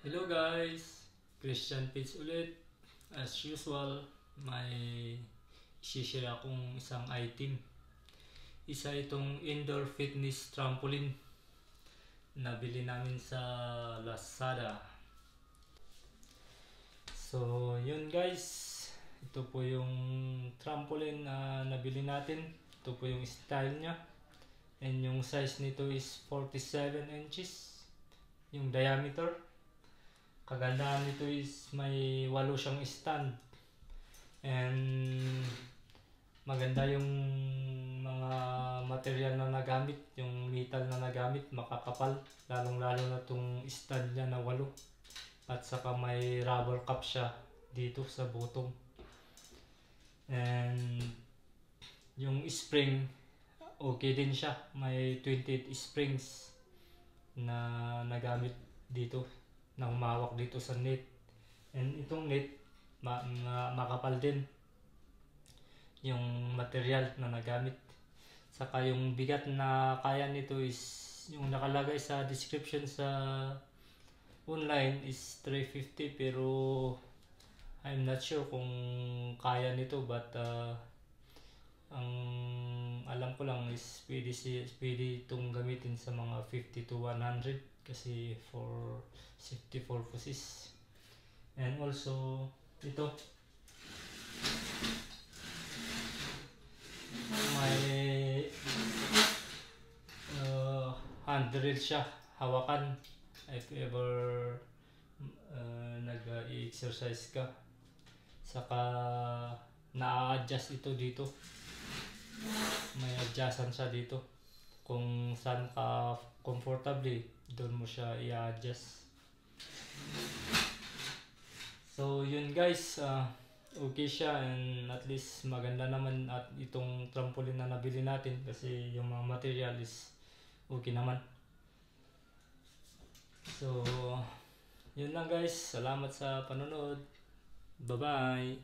Hello guys! Christian Page ulit. As usual, may isishare akong isang item. Isa itong indoor fitness trampoline. Nabili namin sa Lazada. So, yun guys. Ito po yung trampoline na nabili natin. Ito po yung style nya. And yung size nito is 47 inches. Yung diameter. Kagandahan nito is may 8 siyang stand. And maganda yung mga material na nagamit, yung metal na nagamit, makakapal. Lalong lalo na itong stand niya na 8. At saka may rubber cap siya dito sa bottom. And yung spring, okay din siya. May 28 springs na nagamit dito, na humawak dito sa net. And itong net, makapal din yung material na nagamit. Saka yung bigat na kaya nito is, yung nakalagay sa description sa online is 350, pero I'm not sure kung kaya nito, but ang alam ko lang is pwede itong gamitin sa mga 50 to 100 kasi for safety purposes. And also ito may handrail siya, hawakan if ever nag-exercise ka. Saka na-adjust ito dito, may adjustan siya dito kung saan ka comfortably, doon mo siya i-adjust. So yun guys, okay siya, and at least maganda naman at itong trampoline na nabili natin kasi yung mga material is okay naman. So yun lang guys, salamat sa panonood, bye bye.